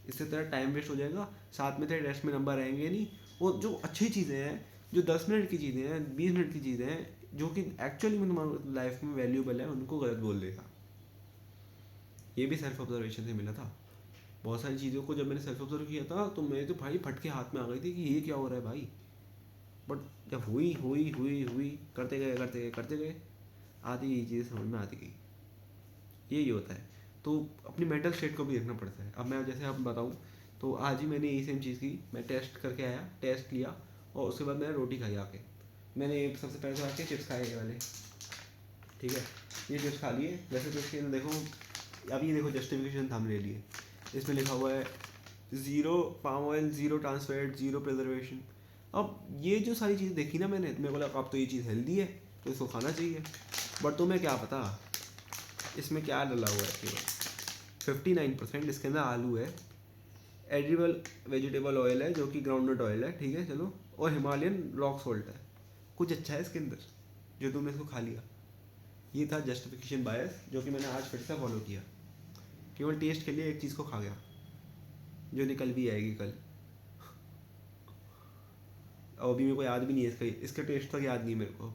इससे तेरा टाइम वेस्ट हो जाएगा, साथ में तेरे टेस्ट में नंबर आएंगे नहीं। वो जो अच्छी चीज़ें हैं, जो 10 मिनट की चीज़ें हैं, 20 मिनट की चीज़ें हैं, जो कि एक्चुअली में तुम्हारी लाइफ में वैल्यूबल है, उनको गलत बोल देगा। ये भी सेल्फ ऑब्जर्वेशन से मिला था। बहुत सारी चीज़ों को जब मैंने सेल्फ ऑब्जर्व किया था तो मेरे तो भाई फटके हाथ में आ गई थी कि ये क्या हो रहा है भाई। बट जब हुई हुई हुई हुई करते गए करते गए करते गए, आधी ये चीज़ें समझ में आती गई। यही होता है। तो अपनी मेंटल स्टेट को भी देखना पड़ता है। अब मैं जैसे आप बताऊँ तो आज ही मैंने यही सेम चीज़ की, मैं टेस्ट करके आया, टेस्ट लिया और उसके बाद मैंने रोटी खाई आके। मैंने सबसे पहले तो आके चिप्स खाए ये वाले, ठीक है, ये चिप्स खा लिए। वैसे तो इसके अंदर देखो, अब ये देखो जस्टिफिकेशन था हमने लिए, इसमें लिखा हुआ है 0 पाम ऑयल, 0 ट्रांसफैट, 0 प्रिजर्वेशन। अब ये जो सारी चीज़ें देखी ना मैंने, तो मेरे को लगा अब तो ये चीज़ हेल्दी है तो इसको खाना चाहिए। बट तुम्हें क्या पता इसमें क्या डला हुआ है। केवल 59% इसके अंदर आलू है, एडिबल वेजिटेबल ऑयल है जो कि ग्राउंडनट ऑयल है, ठीक है चलो, और हिमालयन रॉक सॉल्ट है। कुछ अच्छा है इसके अंदर जो तुमने इसको खा लिया। ये था जस्टिफिकेशन बायस जो कि मैंने आज फिर से फॉलो किया। केवल टेस्ट के लिए एक चीज़ को खा गया जो निकल भी आएगी कल, और अभी मेरे को याद भी नहीं है इसका टेस्ट तक याद नहीं मेरे को।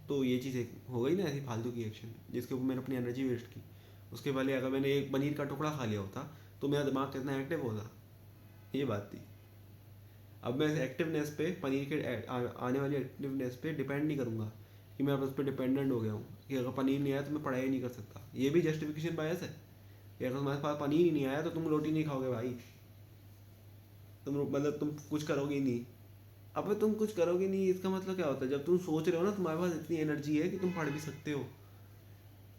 तो ये चीज़ एक हो गई ना ऐसी फालतू की एक्शन जिसके ऊपर मैंने अपनी एनर्जी वेस्ट की। उसके पहले अगर मैंने एक पनीर का टुकड़ा खा लिया होता तो मेरा दिमाग कितना एक्टिव होता, ये बात थी। अब मैं एक्टिवनेस पे, पनीर के आने वाली एक्टिवनेस पे डिपेंड नहीं करूँगा कि मैं अब उस पर डिपेंडेंट हो गया हूँ कि अगर पनीर नहीं आया तो मैं पढ़ाई नहीं कर सकता। ये भी जस्टिफिकेशन बायस है कि अगर तुम्हारे पास पनीर ही नहीं आया तो तुम रोटी नहीं खाओगे भाई, तुम मतलब तुम कुछ करोगे ही नहीं। अब तुम कुछ करोगे नहीं इसका मतलब क्या होता है, जब तुम सोच रहे हो ना तुम्हारे पास इतनी एनर्जी है कि तुम पढ़ भी सकते हो।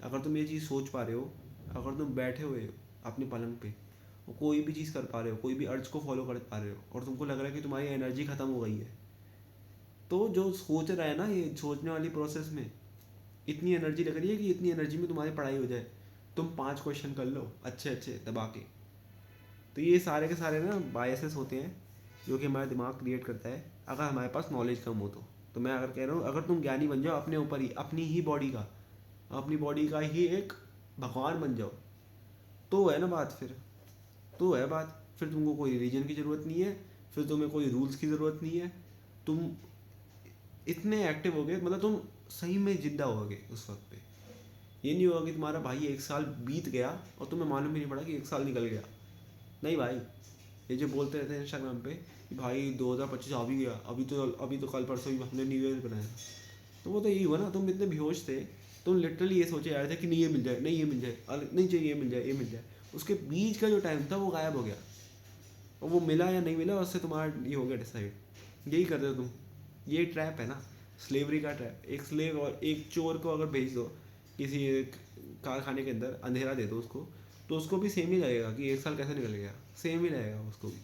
अगर तुम ये चीज़ सोच पा रहे हो, अगर तुम बैठे हुए हो अपने पलंग पे और कोई भी चीज़ कर पा रहे हो, कोई भी अर्ज को फॉलो कर पा रहे हो और तुमको लग रहा है कि तुम्हारी एनर्जी ख़त्म हो गई है, तो जो सोच रहा है ना, ये सोचने वाली प्रोसेस में इतनी एनर्जी लग रही है कि इतनी एनर्जी में तुम्हारी पढ़ाई हो जाए, तुम 5 क्वेश्चन कर लो अच्छे अच्छे दबा के। तो ये सारे के सारे ना बायसेस होते हैं जो कि हमारा दिमाग क्रिएट करता है अगर हमारे पास नॉलेज कम हो तो मैं अगर कह रहा हूँ, अगर तुम ज्ञानी बन जाओ अपने ऊपर ही, अपनी ही बॉडी का, अपनी बॉडी का ही एक भगवान बन जाओ, तो है ना बात, तो है बात, फिर तुमको कोई रिलीजन की ज़रूरत नहीं है, फिर तुम्हें कोई रूल्स की ज़रूरत नहीं है। तुम इतने एक्टिव हो गए, मतलब तुम सही में जिंदा होगे उस वक्त पे। ये नहीं होगा कि तुम्हारा भाई 1 साल बीत गया और तुम्हें मालूम भी नहीं पड़ा कि 1 साल निकल गया। नहीं भाई, ये जो बोलते रहते हैं इंस्टाग्राम पे कि भाई 2025 आ भी गया, अभी तो कल परसों ही हमने न्यू ईयर बनाया, तो वो तो यही हुआ ना, तुम इतने बेहोश थे, तुम लिटरली ये सोचे आ रहे थे कि नहीं ये मिल जाए, नहीं ये मिल जाए, नहीं चाहिए ये मिल जाए, ये मिल जाए। उसके बीच का जो टाइम था वो गायब हो गया, और वो मिला या नहीं मिला उससे तुम्हारा ये हो गया डिसाइड। यही कर रहे हो तुम, ये ट्रैप है ना, स्लेवरी का ट्रैप। एक स्लेव और एक चोर को अगर भेज दो किसी एक कारखाने के अंदर, अंधेरा दे दो उसको, तो उसको भी सेम ही लगेगा कि 1 साल कैसे निकल गया, सेम ही लगेगा उसको भी।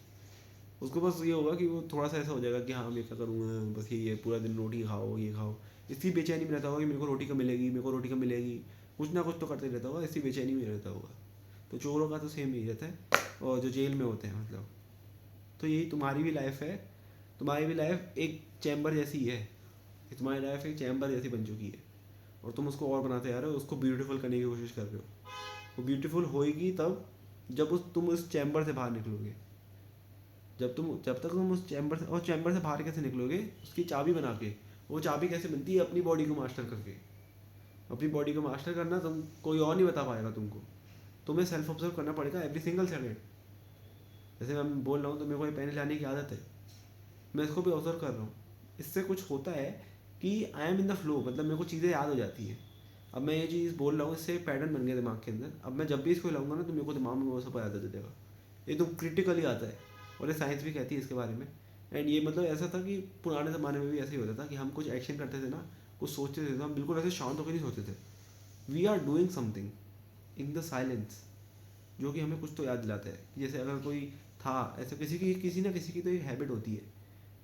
उसको बस ये होगा कि वो थोड़ा सा ऐसा हो जाएगा कि हाँ मैं क्या करूँगा, बस ये पूरा दिन रोटी खाओ ये खाओ, इसी बेचैनी में रहता होगा कि मेरे को रोटी कब मिलेगी, मेरे को रोटी कब मिलेगी, कुछ ना कुछ तो करते रहता होगा, इसी बेचैनी में रहता होगा। तो चोरों का तो सेम ही रहता है, और जो जेल में होते हैं मतलब। तो यही तुम्हारी भी लाइफ है, तुम्हारी भी लाइफ एक चैम्बर जैसी है, तुम्हारी लाइफ एक चैम्बर जैसी बन चुकी है। और तुम उसको और बनाते आ रहे हो, उसको ब्यूटीफुल करने की कोशिश कर रहे हो। वो ब्यूटीफुल होएगी तब जब तुम उस चैम्बर से बाहर निकलोगे। जब तक तुम उस चैम्बर से, और चैम्बर से बाहर कैसे निकलोगे, उसकी चाबी बना के। वो चाबी कैसे बनती है, अपनी बॉडी को मास्टर करके। अपनी बॉडी को मास्टर करना तुम, कोई और नहीं बता पाएगा तुमको। तुम्हें सेल्फ ऑब्जर्व करना पड़ेगा एवरी सिंगल सेकेंड। जैसे मैं बोल रहा हूँ तो मेरे को ये पेन लाने की आदत है, मैं इसको भी ऑब्जर्व कर रहा हूँ। इससे कुछ होता है कि I am in the flow, मतलब मेरे को चीज़ें याद हो जाती है। अब मैं ये चीज़ बोल रहा हूँ, इससे पैटर्न बन गया दिमाग के अंदर। अब मैं जब भी इसको हिलाऊंगा ना तो मेरे को दिमाग में वो सब याद आ जाएगा। ये तो क्रिटिकली आता है, और ये साइंस भी कहती है इसके बारे में। एंड ये मतलब ऐसा था कि पुराने ज़माने में भी ऐसे ही होता था कि हम कुछ एक्शन करते थे ना, कुछ सोचते थे तो हम बिल्कुल ऐसे शांत होकर नहीं सोचते थे। We are doing something in the silence, जो कि हमें कुछ तो याद दिलाता है। जैसे अगर कोई था ऐसे, किसी ना किसी की तो एक हैबिट होती है।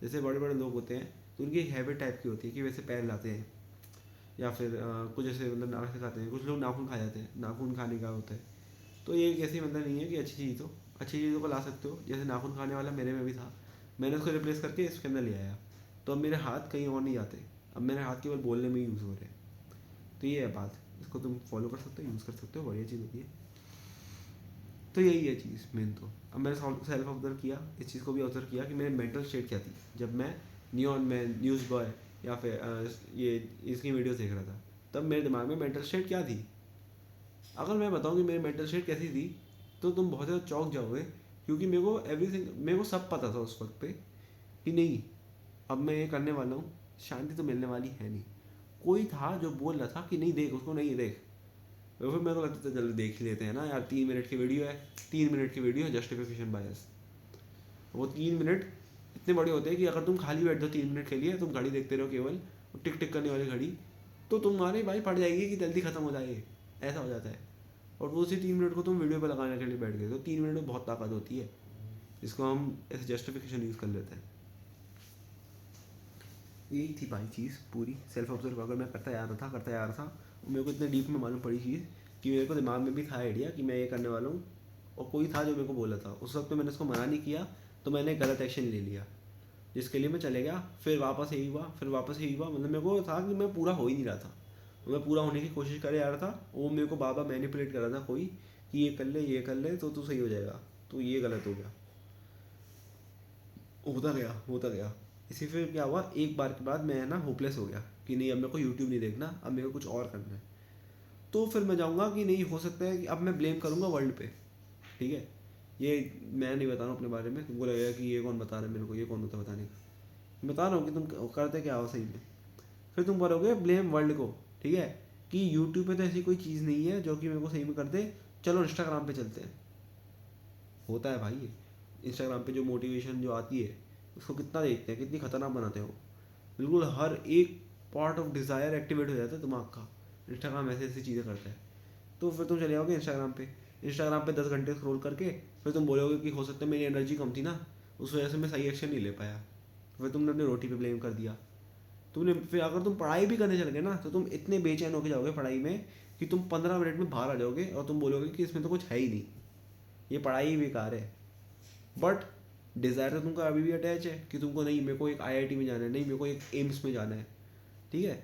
जैसे बड़े बड़े लोग होते हैं तो उनकी एक हैबिट टाइप की होती है कि वैसे पैर लाते हैं, या फिर कुछ ऐसे मतलब नाक से खाते हैं। कुछ लोग नाखून खा जाते हैं, नाखून खाने का होता है। तो ये एक ऐसी मतलब नहीं है कि अच्छी चीज़ हो, अच्छी चीज़ों को ला सकते हो। जैसे नाखून खाने वाला मेरे में भी था, मैंने उसको रिप्लेस करके इसके अंदर ले आया। तो अब मेरे हाथ कहीं और नहीं जाते, अब मेरे हाथ केवल बोलने में यूज़ हो रहे हैं। तो ये है बात, इसको तुम फॉलो कर सकते हो, यूज़ कर सकते हो, बढ़िया चीज़ होती है। तो यही है चीज़ मेन। तो अब मैंने सेल्फ ऑब्जर्व किया, इस चीज़ को भी ऑब्जर्व किया कि मेरे मेंटल स्टेट क्या थी जब मैं नियॉन मैन, न्यूज़ बॉय, या फिर ये इसकी वीडियो देख रहा था। तब मेरे दिमाग में मेंटल स्टेट क्या थी। अगर मैं बताऊँ कि मेरी मेंटल स्टेट कैसी थी तो तुम बहुत ज़्यादा चौंक जाओगे, क्योंकि मेरे को सब पता था उस वक्त पे कि नहीं, अब मैं ये करने वाला हूँ, शांति तो मिलने वाली है नहीं। कोई था जो बोल रहा था कि नहीं देख उसको, नहीं देख। तो फिर मेरे को लगता था चलो देख ही लेते हैं ना यार, 3 मिनट की वीडियो है, 3 मिनट की वीडियो है, जस्टिफिकेशन बायस। वो 3 मिनट इतने बड़े होते हैं कि अगर तुम खाली बैठ दो 3 मिनट के लिए, तुम घड़ी देखते रहो केवल, टिक टिक करने वाली घड़ी, तो तुम्हारी भाई पड़ जाएगी कि जल्दी खत्म हो जाए, ऐसा हो जाता है। और वो उसी 3 मिनट को तुम वीडियो पर लगाने के लिए बैठ गए, तो 3 मिनट में बहुत ताकत होती है। इसको हम ऐसे जस्टिफिकेशन यूज़ कर लेते हैं। यही थी भाई चीज़ पूरी। सेल्फ ऑब्जर्व अगर मैं करता जा रहा था, और मेरे को इतने डीप में मालूम पड़ी चीज़ कि मेरे को दिमाग में भी था आइडिया कि मैं ये करने वाला हूँ, और कोई था जो मेरे को बोला था। उस वक्त मैंने उसको मना नहीं किया, तो मैंने गलत एक्शन ले लिया, जिसके लिए मैं चले गया। फिर वापस यही हुआ, मतलब मेरे को था कि मैं पूरा हो ही नहीं रहा था। मैं पूरा होने की कोशिश करे जा रहा था, वो मेरे को बार बार मैनिपुलेट कर रहा था कोई, कि ये कर ले तो तू सही हो जाएगा, तो ये गलत हो गया। होता गया। इसी फिर क्या हुआ, एक बार के बाद मैं ना होपलेस हो गया कि नहीं अब मेरे को यूट्यूब नहीं देखना, अब मेरे को कुछ और करना है। तो फिर मैं जाऊँगा कि नहीं, हो सकता है कि अब मैं ब्लेम करूँगा वर्ल्ड पे। ठीक है, ये मैं नहीं बता रहा हूँ अपने बारे में, तुमको लगेगा कि ये कौन बता रहा है मेरे को, ये कौन होता है बताने का। मैं बता रहा हूँ कि तुम करते क्या हो सही में। फिर तुम करोगे ब्लेम वर्ल्ड को, ठीक है, कि यूट्यूब पे तो ऐसी कोई चीज़ नहीं है जो कि मेरे को सही में कर दे, चलो इंस्टाग्राम पे चलते हैं। होता है भाई ये, इंस्टाग्राम पे जो मोटिवेशन जो आती है उसको कितना देखते हैं, कितनी खतरनाक बनाते हो। बिल्कुल हर एक पार्ट ऑफ डिज़ायर एक्टिवेट हो जाता है दिमाग का। इंस्टाग्राम ऐसी ऐसी चीज़ें करता है। तो फिर तुम चले जाओगे इंस्टाग्राम पे 10 घंटे स्क्रॉल करके, फिर तुम बोलोगे कि हो सकता है मेरी एनर्जी कम थी ना, उस वजह से मैं सही एक्शन नहीं ले पाया। फिर तुमने अपनी रोटी पे ब्लेम कर दिया। तुमने फिर अगर तुम पढ़ाई भी करने चल गए ना, तो तुम इतने बेचैन होके जाओगे पढ़ाई में कि तुम 15 मिनट में बाहर आ जाओगे, और तुम बोलोगे कि इसमें तो कुछ है ही नहीं, ये पढ़ाई ही बेकार है। बट डिज़ायर तो तुमको अभी भी अटैच है कि तुमको नहीं, मेरे को एक आईआईटी में जाना है, नहीं मेरे को एक एम्स में जाना है। ठीक है,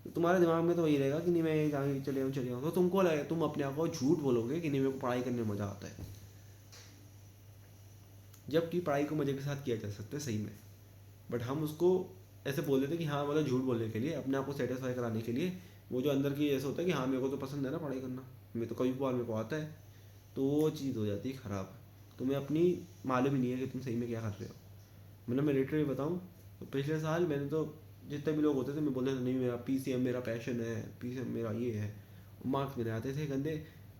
तो तुम्हारे दिमाग में तो वही रहेगा कि नहीं मैं जहाँ चले जाऊँ। तो तुमको लगे, तुम अपने आप को झूठ बोलोगे कि नहीं मेरे को पढ़ाई करने में मज़ा आता है, जबकि पढ़ाई को मज़े के साथ किया जा सकता है सही में। बट हम उसको ऐसे बोल देते हैं कि हाँ, मतलब झूठ बोलने के लिए, अपने आप को सेटिस्फाई कराने के लिए। वो जो अंदर की ऐसा होता है कि हाँ मेरे को तो पसंद है ना पढ़ाई करना, मैं तो कभी कभार मेरे को आता है, तो वो चीज़ हो जाती है ख़राब। तुम्हें अपनी मालूम ही नहीं है कि तुम सही में क्या कर रहे हो। मतलब मैं लिटरली बताऊँ तो पिछले साल मैंने तो, जितने भी लोग होते थे मैं बोलता था नहीं मेरा पीसीएम मेरा पैशन है, पीसीएम मेरा ये है। मार्क्स मेरे आते थे गंदे,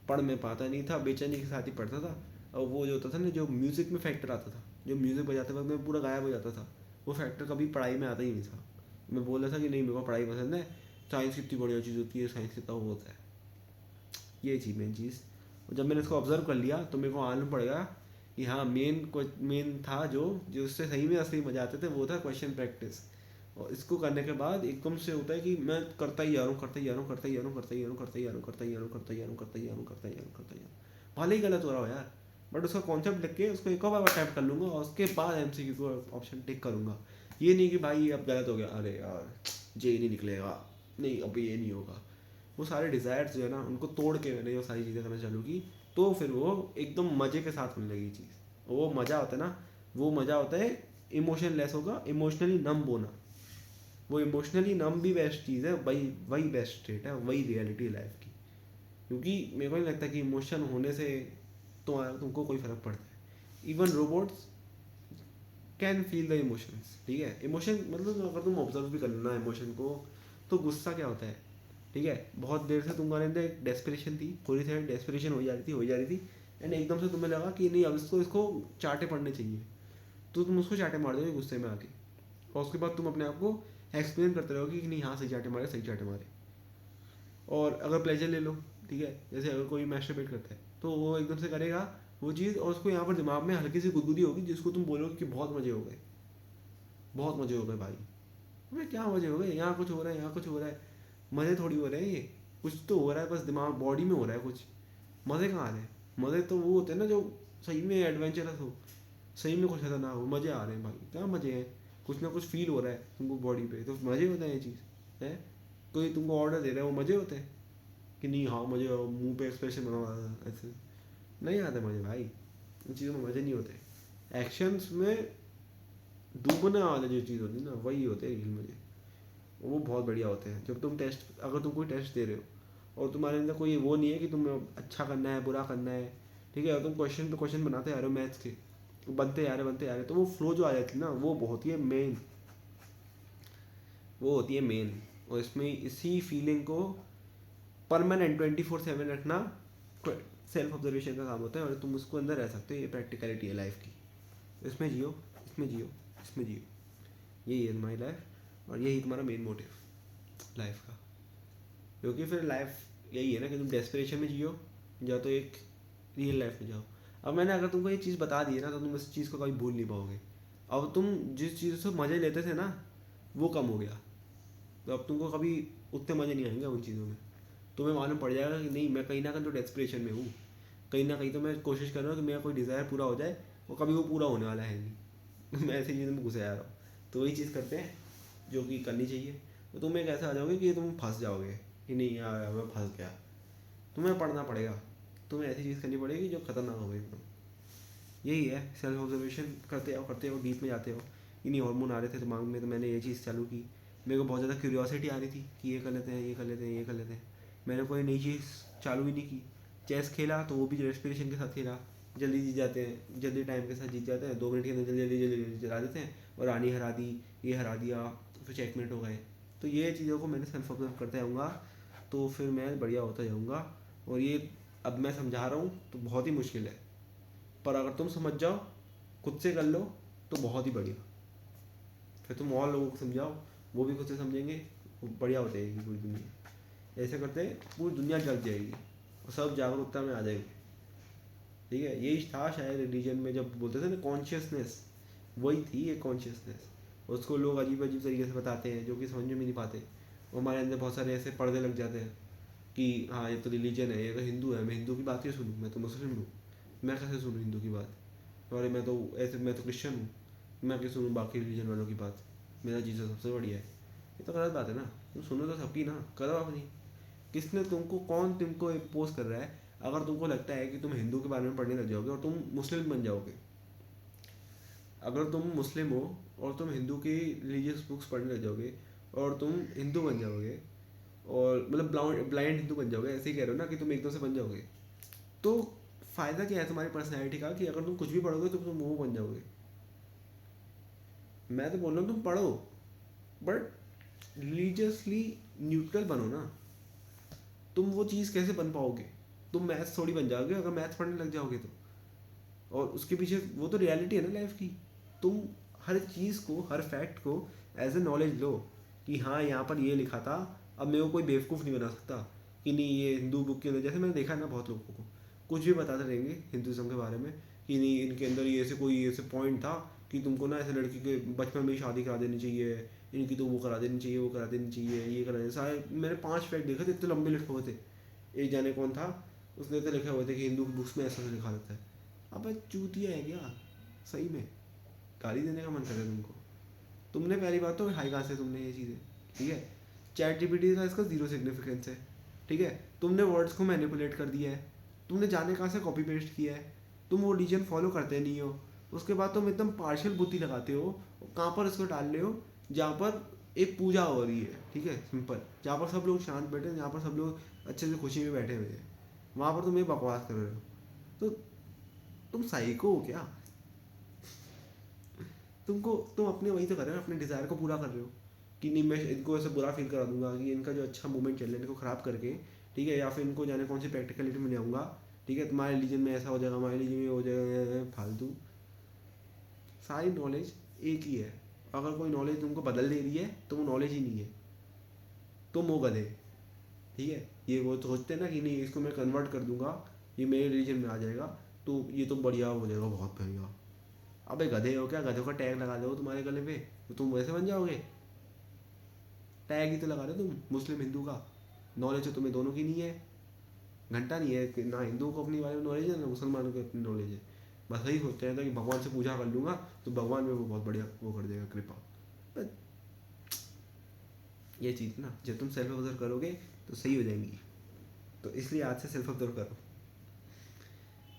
पढ़ में पाता नहीं था, बेचैनी के साथ ही पढ़ता था। और वो जो होता था ना, जो म्यूज़िक में फैक्टर आता था, जो म्यूज़िक बजाते वक्त मैं पूरा गायब हो जाता था, वो फैक्टर कभी पढ़ाई में आता ही नहीं था। मैं बोल रहा था कि नहीं मेरे को पढ़ाई पसंद है, साइंस कितनी बढ़िया चीज़ होती है, साइंस कितना वो होता है। ये थी मेन चीज़। और जब मैंने इसको ऑब्जर्व कर लिया तो मेरे को मालूम पड़ेगा कि हाँ मेन था जो जो उससे सही में असली मजा आते थे, वो था क्वेश्चन प्रैक्टिस। और इसको करने के बाद एकदम से होता है कि मैं करता ही जा रहा हूँ, भले ही गलत हो रहा हो यार, बट उसका कॉन्सेप्ट लिख के उसको एक और बार अटैम्प्ट कर लूँगा, और उसके बाद एमसीक्यू को ऑप्शन टिक करूँगा। ये नहीं कि भाई अब गलत हो गया, अरे यार जे नहीं निकलेगा, नहीं अब ये नहीं होगा, वो सारे डिज़ायर्स जो है ना उनको तोड़ के मैंने ये सारी चीज़ें करना चालू की, तो फिर वो एकदम मज़े के साथ होने लगी चीज़। वो मज़ा होता है ना, वो मज़ा होता है इमोशन लेस होगा, इमोशनली नम होना। वो इमोशनली नम भी बेस्ट चीज़ है, वही वही बेस्ट स्टेट है, वही रियलिटी है लाइफ की। क्योंकि मेरे को नहीं लगता कि इमोशन होने से तुमको कोई फ़र्क पड़ता है। Even robots can feel the emotions, ठीक है। इमोशन मतलब अगर तुम ऑब्जर्व भी करना इमोशन को, तो गुस्सा क्या होता है, ठीक है। बहुत देर से तुम्हारे अंदर एक डेस्परेशन थी, थोड़ी सी डेस्परेशन हो जा रही थी, हो जा रही थी, एंड एकदम से तुम्हें लगा कि नहीं अब इसको चाटे पड़ने चाहिए, तो तुम उसको चाटे मार दोगे गुस्से में आके। और उसके बाद तुम अपने आप को एक्सप्लेन करते रहोगे कि नहीं हाँ सही चाटे मारे, सही चाटे मारे। और अगर प्लेजर ले लो, ठीक है, जैसे अगर कोई मैस्टरबेट करता है तो वो एकदम से करेगा वो चीज़, और उसको यहाँ पर दिमाग में हल्की सी गुदगुदी होगी जिसको तुम बोलोगे कि बहुत मज़े हो गए, बहुत मज़े हो गए भाई। अरे क्या मज़े हो गए, यहाँ कुछ हो रहा है, यहाँ कुछ हो रहा है, मज़े थोड़ी हो रहे हैं, ये कुछ तो हो रहा है, बस दिमाग बॉडी में हो रहा है कुछ। मज़े कहाँ आ रहे हैं? मज़े तो वो होते हैं ना जो सही में एडवेंचरस हो, सही में कुछ खतरनाक हो, मज़े आ रहे हैं भाई, क्या मज़े हैं, कुछ ना कुछ फील हो रहा है तुमको बॉडी पे, तो मज़े होते हैं ये चीज़ है। कोई तुमको ऑर्डर दे रहा है, वो मज़े होते हैं कि नहीं हाँ मज़े, मुंह पे एक्सप्रेशन बना ऐसे नहीं आते मज़े भाई, इन चीज़ों में मज़े नहीं होते। एक्शंस में डूबने वाले जो चीज़ होती है ना, वही होते हैं रियल मज़े। वो बहुत बढ़िया होते हैं। जब तुम टेस्ट, अगर तुम कोई टेस्ट दे रहे हो और तुम्हारे अंदर कोई वो नहीं है कि तुम्हें अच्छा करना है बुरा करना है, ठीक है, और तुम क्वेश्चन पे क्वेश्चन बनाते आ रहे हो मैथ्स के, बनते आ रहे, तो वो फ्लो जो आ जाती है ना, वो बहुत ही मेन, वो होती है मेन। और इसमें इसी फीलिंग को परमानेंट 24/7 रखना सेल्फ ऑब्जर्वेशन का काम होता है, और तुम उसको अंदर रह सकते हो। ये प्रैक्टिकलिटी है लाइफ की, इसमें जियो, इसमें जियो, इसमें जियो, यही है तुम्हारी लाइफ, और यही तुम्हारा मेन मोटिव लाइफ का। क्योंकि फिर लाइफ यही है ना कि तुम डेस्परेशन में जियो या तो एक रियल लाइफ में जाओ। अब मैंने अगर तुमको ये चीज़ बता दी है ना, तो तुम इस चीज़ को कभी भूल नहीं पाओगे। अब तुम जिस चीज़ से मज़े लेते थे ना, वो कम हो गया, तो अब तुमको कभी उतने मज़े नहीं आएंगे उन चीज़ों में। तुम्हें मालूम पड़ जाएगा कि नहीं मैं कहीं ना कहीं तो डेस्परेशन में हूँ, कहीं ना कहीं तो मैं कोशिश कर रहा हूँ कि मेरा कोई डिज़ायर पूरा हो जाए, और कभी वो पूरा होने वाला है नहीं। मैं ऐसी चीज़ों में घुसे जा रहा हूँ। तो वही चीज़ करते हैं जो कि करनी चाहिए। तो तुम एक ऐसा आ जाओगे कि तुम फंस जाओगे कि नहीं यार मैं फंस गया, तुम्हें पढ़ना पड़ेगा, तुम्हें ऐसी चीज़ करनी पड़ेगी जो खतरनाक हो एकदम। यही है, सेल्फ ऑब्जर्वेशन करते हो डीप में जाते हो। इन्हीं हार्मोन आ रहे थे दिमाग में, तो मैंने ये चीज़ चालू की। मेरे को बहुत ज़्यादा क्यूरियोसिटी आ रही थी कि ये कर लेते हैं, ये कर लेते हैं, ये कर लेते हैं। मैंने कोई नई चीज़ चालू ही नहीं की। चेस खेला तो वो भी रेस्पिरेशन के साथ खेला, जल्दी जीत जाते हैं, जल्दी टाइम के साथ जीत जाते हैं, 2 मिनट के अंदर जल्दी जल्दी जल्दी जल्दी चला देते हैं, और रानी हरा दी, ये हरा दिया, फिर चेकमेट हो गए। तो ये चीज़ों को मैंने सेल्फ ऑब्जर्व करते जाऊँगा, तो फिर मैं बढ़िया होता जाऊँगा। और ये अब मैं समझा रहा हूँ तो बहुत ही मुश्किल है, पर अगर तुम समझ जाओ, खुद से कर लो, तो बहुत ही बढ़िया। फिर तुम और लोगों को समझाओ, वो भी खुद से समझेंगे, वो बढ़िया हो जाएगी पूरी दुनिया। ऐसे करते पूरी दुनिया जग जाएगी और सब जागरूकता में आ जाएंगे, ठीक है। यही था शायद रिलीजन में जब बोलते थे ना कॉन्शियसनेस, वही थी ये कॉन्शियसनेस। उसको लोग अजीब अजीब तरीके से बताते हैं जो कि समझ में भी नहीं पाते। और हमारे अंदर बहुत सारे ऐसे पर्दे लग जाते हैं कि हाँ ये तो रिलीजन है, ये तो हिंदू है, मैं हिंदू की बात क्यों सुनूँ, मैं तो मुस्लिम हूँ, मैं कैसे सुनूँ हिंदू की बात, अरे मैं तो ऐसे, मैं तो क्रिश्चियन हूँ, मैं क्यों सुनूँ बाकी रिलीजन वालों की बात, मेरा जीसस सबसे बढ़िया है। ये तो गलत बात है ना, तुम सुनो तो सबकी ना, करो अपनी। किसने तुमको, कौन तुमको इम्पोज कर रहा है? अगर तुमको लगता है कि तुम हिंदू के बारे में पढ़ने लग जाओगे और तुम मुस्लिम बन जाओगे, अगर तुम मुस्लिम हो और तुम हिंदू की रिलीजियस बुक्स पढ़ने लग जाओगे और तुम हिंदू बन जाओगे, और मतलब ब्लाइंड हिंदू बन जाओगे, ऐसे ही कह रहे हो ना कि तुम एकदम से बन जाओगे, तो फ़ायदा क्या है तुम्हारी पर्सनैलिटी का कि अगर तुम कुछ भी पढ़ोगे तो तुम वो बन जाओगे। मैं तो बोल रहा हूँ तुम पढ़ो, बट रिलीजियसली न्यूट्रल बनो ना। तुम वो चीज़ कैसे बन पाओगे? तुम मैथ्स थोड़ी बन जाओगे अगर मैथ्स पढ़ने लग जाओगे तो। और उसके पीछे वो तो रियलिटी है ना लाइफ की। तुम हर चीज़ को, हर फैक्ट को एज ए नॉलेज लो कि हाँ यहाँ पर ये लिखा था, अब मेरे को कोई बेवकूफ़ नहीं बना सकता कि नहीं ये हिंदू बुक के अंदर, जैसे मैंने देखा है ना बहुत लोगों को कुछ भी बताते रहेंगे हिंदुज़म के बारे में कि नहीं इनके अंदर ये ऐसे कोई ऐसे पॉइंट था कि तुमको ना ऐसे लड़की के बचपन में ही शादी करा देनी चाहिए, इनकी तो वो करा देनी चाहिए, वो करा देनी चाहिए, ये करा देनी, सारे मैंने 5 फैक्ट देखे थे, इतने लंबे लिखे हुए थे। एक जाने कौन था, उसने तो लिखे हुए थे कि हिंदू की बुक्स में ऐसा लिखा रहता है। अब चूतिया है क्या सही में? गाली देने का मन कर रहा है तुमको? तुमने पहली बात तो हाई कहाँ से तुमने ये चीज़ें, ठीक है। चैट जीपीटी का इसका 0 सिग्निफिकेंस है, ठीक है, तुमने वर्ड्स को मैनिपुलेट कर दिया है, तुमने जाने कहाँ से कॉपी पेस्ट किया है, तुम वो रीजन फॉलो करते नहीं हो, उसके बाद तुम एकदम पार्शियल बुद्धि लगाते हो, कहाँ पर इसको डाल रहे हो, जहाँ पर एक पूजा हो रही है, ठीक है, सिंपल, जहाँ पर सब लोग शांत बैठे हैं, जहाँ पर सब लोग अच्छे से खुशी में बैठे हुए हैं, वहाँ पर तुम ये बकवास कर रहे हो। तो तुम साइको हो क्या? तुम अपने वही तो कर रहे हो, अपने डिज़ायर को पूरा कर रहे हो कि नहीं मैं इनको ऐसे बुरा फील करा दूंगा कि इनका जो अच्छा मूवमेंट चल रहा है इनको ख़राब करके, ठीक है, या फिर इनको जाने कौन सी प्रैक्टिकलिटी में ले आऊँगा, ठीक है, तुम्हारे रिलीजन में ऐसा हो जाएगा, हमारे रिलीजन में हो जाएगा, फालतू। सारी नॉलेज एक ही है, अगर कोई नॉलेज तुमको बदल दे रही है तो वो नॉलेज ही नहीं है, तुम वो गधे, ठीक है। ये वो सोचते हैं ना कि नहीं इसको मैं कन्वर्ट कर दूंगा, ये मेरे रिलीजन में आ जाएगा तो ये तो बढ़िया हो जाएगा, बहुत बढ़िया। अबे गधे हो क्या? गधों का टैग लगा दो तुम्हारे गले पे तो तुम वैसे बन जाओगे? टैग ही तो लगा दो तुम मुस्लिम हिंदू का, नॉलेज तो तुम्हें दोनों की नहीं है, घंटा नहीं है कि ना हिंदुओं को अपनी बारे में नॉलेज है ना मुसलमानों को अपनी नॉलेज है। बस यही सोचते हैं तो कि भगवान से पूजा कर लूँगा तो भगवान में वो बहुत बढ़िया वो कर देगा कृपा। बस ये चीज़ ना जब तुम सेल्फ ऑब्जर्व करोगे तो सही हो जाएंगी, तो इसलिए आज से सेल्फ ऑब्जर्व करो।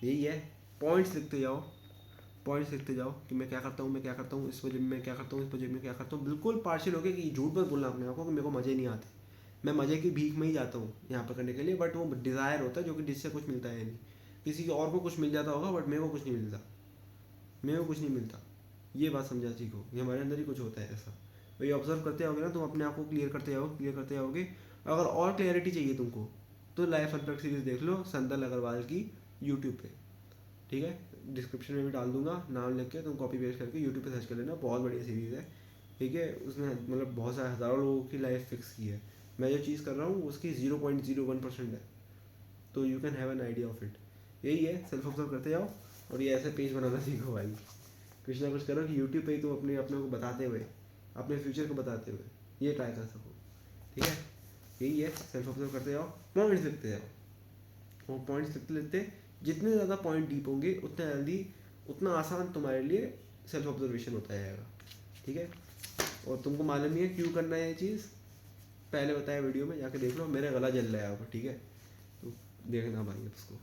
यही है, पॉइंट्स लिखते जाओ, पॉइंट्स लिखते जाओ कि मैं क्या करता हूँ, मैं क्या करता हूँ इस प्रोजेक्ट में, मैं क्या करता हूँ इस प्रोजेक्ट में, क्या करता हूँ, बिल्कुल पार्शियल हो गया कि झूठ मत बोलना अपने आप को कि मेरे को मज़े नहीं आते, मैं मज़े की भीख में ही जाता हूँ यहाँ पर करने के लिए, बट वो डिज़ायर होता है जो कि जिससे कुछ मिलता है नहीं, किसी और को कुछ मिल जाता होगा बट मेरे को कुछ नहीं मिलता, मेरे को कुछ नहीं मिलता। ये बात समझा सीखो, ये हमारे अंदर ही कुछ होता है ऐसा। तो ये ऑब्जर्व करते आओगे ना तुम अपने आप को क्लियर करते जाओगे, क्लियर करते जाओगे। अगर और क्लैरिटी चाहिए तुमको तो लाइफ अनप्लग सीरीज़ देख लो संदल अग्रवाल की यूट्यूब पे, ठीक है, डिस्क्रिप्शन में भी डाल दूंगा, नाम लिख के तुम कॉपी पेस्ट करके यूट्यूब पे सर्च कर लेना, बहुत बढ़िया सीरीज़ है, ठीक है। उसने मतलब बहुत सारे हज़ारों लोगों की लाइफ फिक्स की है, मैं जो चीज़ कर रहा हूँ उसकी 0.01% है, तो you can have an idea of it. यही है, सेल्फ ऑब्जर्व करते जाओ और ये ऐसे पेज बनाना सीखो भाई, कुछ ना कुछ करो कि यूट्यूब पे ही तुम अपने को बताते हुए, अपने फ्यूचर को बताते हुए ये ट्राई कर सको, ठीक है। यही है, सेल्फ ऑब्जर्व करते जाओ, पॉइंट्स लिखते जाओ, वो पॉइंट्स लिखते लिखते जितने ज़्यादा पॉइंट डीप होंगे उतना जल्दी उतना आसान तुम्हारे लिए सेल्फ ऑब्जर्वेशन होता जाएगा, ठीक है। और तुमको मालूम नहीं है क्यों करना है ये चीज़, पहले बताया वीडियो में, जाके देख लो, मेरा गला जल रहा है अब, ठीक है, तो देखना भाई उसको।